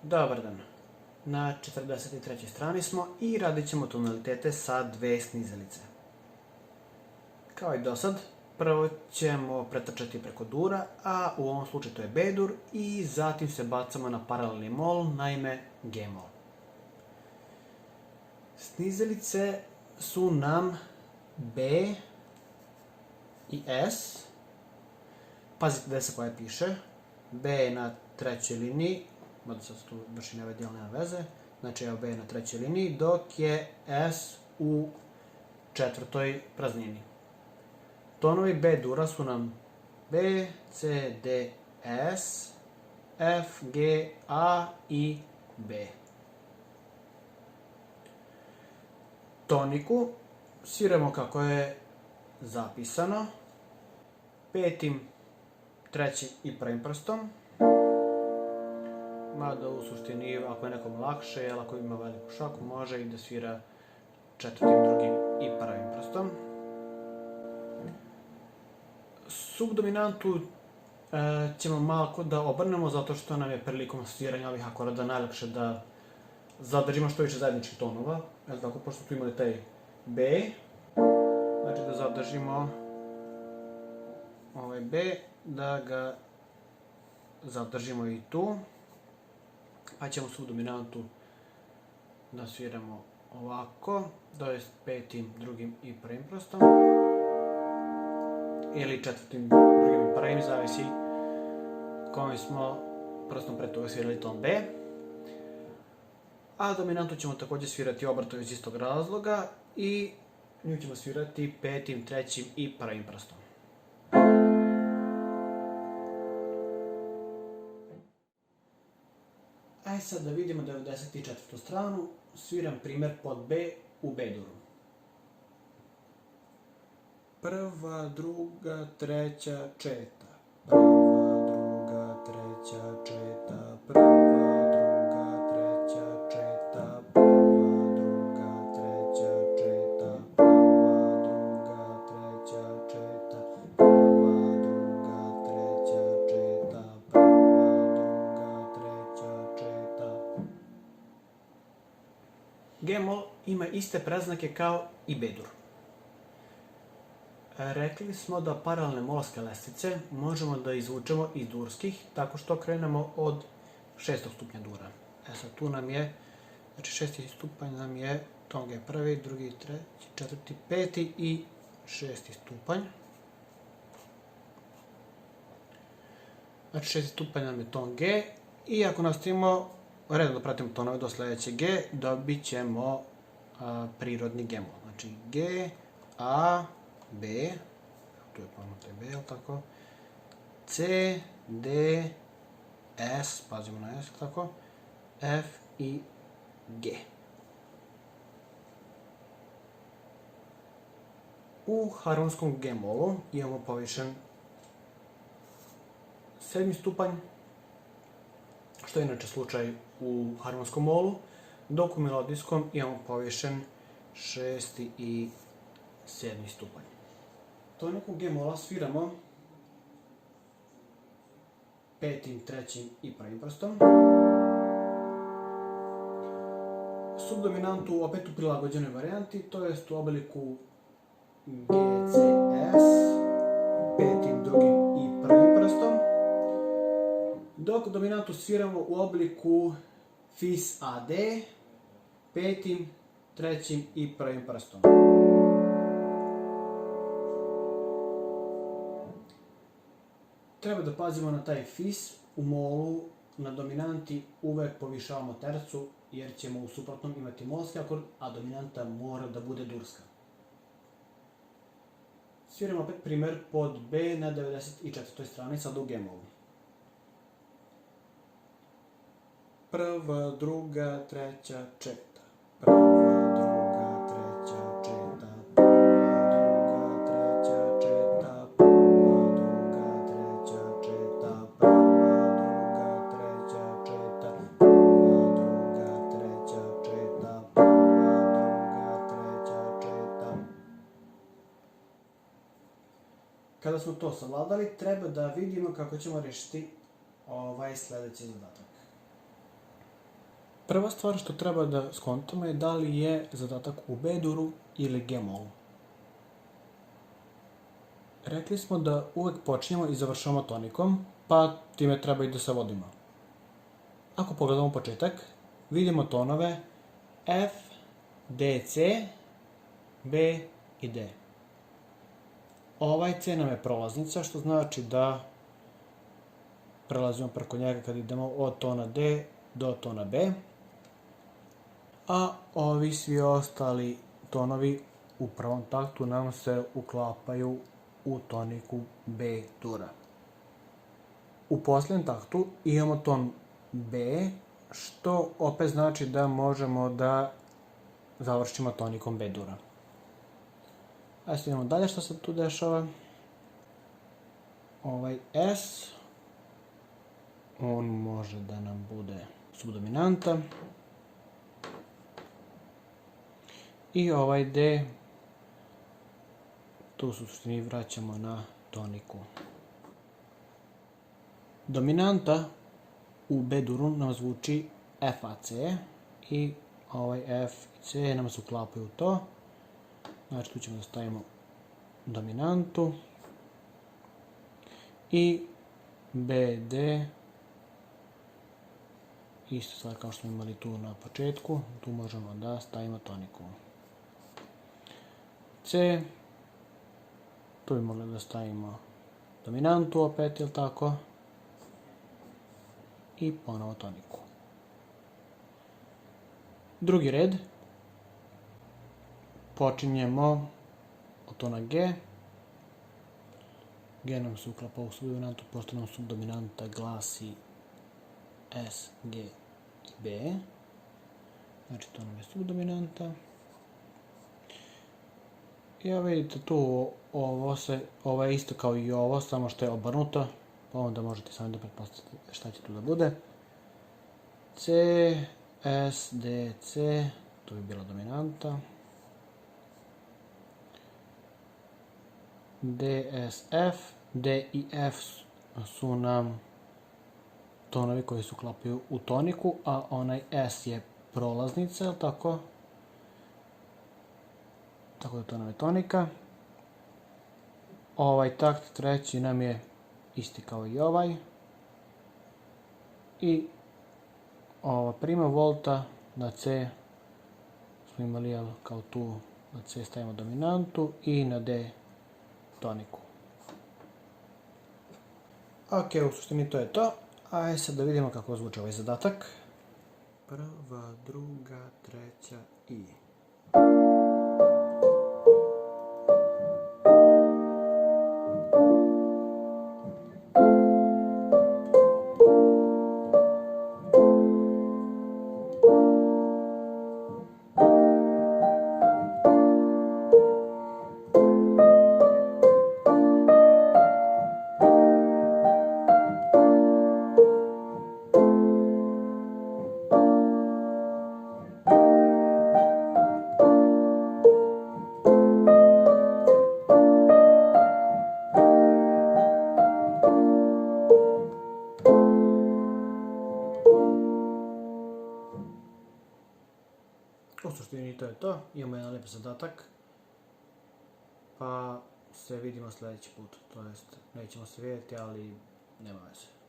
Dobar dan. Na 43. strani smo i radit ćemo tonalitete sa dve snizelice. Kao i do sad, prvo ćemo pretrčati preko dura, a u ovom slučaju to je B-dur, i zatim se bacamo na paralelni mol, naime G-mol. Snizelice su nam B i S. Pazite gde se koje piše. B je na trećoj liniji, mada sad tu baš i ne vedi, ali nema veze. Znači evo B je na trećoj liniji, dok je S u četvrtoj praznini. Tonovi B dura su nam B, C, D, S, F, G, A i B. Toniku sviramo kako je zapisano, petim, trećim i prvim prstom. Mada u suštini, ako je nekom lakše, ili ako ima veliku šaku, može i da svira četvrtim, drugim i prvim prstom. Subdominantu ćemo malo da obrnemo, zato što nam je prilikom sviranja ovih akorda najlakše da zadržimo što više zajedničkih tonova. Tako, pošto tu imali taj B, znači da zadržimo ovaj B, da ga zadržimo i tu. Pa ćemo subdominantu da sviramo ovako, to jest petim, drugim i prvim prstom. Ili četvrtim, drugim i prvim, zavisi kojim smo prstom pre toga svirali ton B. A dominantu ćemo također svirati obrto iz istog razloga i nju ćemo svirati petim, trećim i prvim prstom. Aj sad da vidimo 94. stranu, sviram primer pod B u B-duru. Prva, druga, treća, četa. Prva, druga, treća, četa. Prva, druga, treća, četa. Prva, druga, treća, četa. Prva, druga, treća, četa. Prva, druga, treća, četa. Prva, druga, treća, četa. G-mol ima iste predznake kao i B-dur. Rekli smo da paralelne molske lestvice možemo da izvučemo iz durskih tako što krenemo od 6. stupnja dura. Sad tu nam je, znači 6. stupanj nam je ton G prvi, drugi, treći, četvrti, peti i 6. stupanj. Znači 6. stupanj nam je ton G i ako nastavimo redno da pratimo tonove do sledeće G, dobit ćemo prirodni G-mol. Znači G, A, B, tu je ponovno taj B, jel' tako? C, D, S, pazimo na S, tako? F i G. U harmonskom G-molu imamo povišen 7. stupanj, što je inače slučaj u harmonskom molu, dok u melodijskom imamo povišen 6. i 7. stupanj. Toniku G-mola sviramo petim, trećim i prvim prstom. Subdominantu opet u prilagođenoj varijanti, to jest u obliku G, C, S, petim, drugim i prvim prstom. Dok dominantu sviramo u obliku Fis, A, D, petim, trećim i prvim prstom. Treba da pazimo na taj fis. U molu na dominanti uvek povišavamo tercu, jer ćemo u suprotnom imati molski akord, a dominanta mora da bude durska. Sviramo opet primer pod B na 94. strani, sad u G-molu. Prva, druga, treća, četa. Prva, druga, treća, četa. Prva, druga, treća, četa. Prva, druga, treća, četa. Prva, druga, treća, četa. Prva, druga, treća, četa. Prva, druga, treća, četa. Kada smo to savladali, treba da vidimo kako ćemo rešiti ovaj sledeći zadatak. Prva stvar što treba da skontamo je da li je zadatak u B-duru ili G-molu. Rekli smo da uvek počinjemo i završavamo tonikom, pa time treba i da se vodimo. Ako pogledamo početak, vidimo tonove F, D, C, B i D. Ovaj C nam je prolaznica, što znači da prelazimo preko njega kad idemo od tona D do tona B, a ovi svi ostali tonovi u prvom taktu nam se uklapaju u toniku B-dura. U posljednjem taktu imamo ton B, što opet znači da možemo da završimo tonikom B-dura. Ajde vidimo dalje što se tu dešava. Ovaj S, on može da nam bude subdominanta. I ovaj D, tu se u suštini vraćamo na toniku. Dominanta u B-duru nam zvuči FAC i ovaj F i C nam se uklapaju u to. Znači tu ćemo da stavimo dominantu i BD, isto stvar kao što smo imali tu na početku, tu možemo da stavimo toniku. C, tu bi mogli da stavimo dominantu opet, jel tako? I ponovo toniku. Drugi red. Počinjemo od tona G. G nam se uklapa u subdominantu, pošto nam subdominanta glasi S, G i B. Znači to nam je subdominanta. I evo vidite tu, ovo je isto kao i ovo, samo što je obrnuto. Pa onda možete sami da pretpostavite šta će tu da bude. C, S, D, C, to bi bila dominanta. D, S, F, D i F su nam tonovi koji se uklapaju u toniku, a onaj S je prolaznica, jel tako? Tako da to nam je tonika. Ovaj takt treći nam je isti kao i ovaj. I ova prima volta na C smo imali kao tu, na C stavimo dominantu i na D toniku. Ok, u suštini to je to. Ajde sad da vidimo kako zvuči ovaj zadatak. Prva, druga, treća i... U suštini to je to, imamo jedan lep zadatak, pa se vidimo sljedeći put, to jest nećemo se vidjeti, ali nema veze.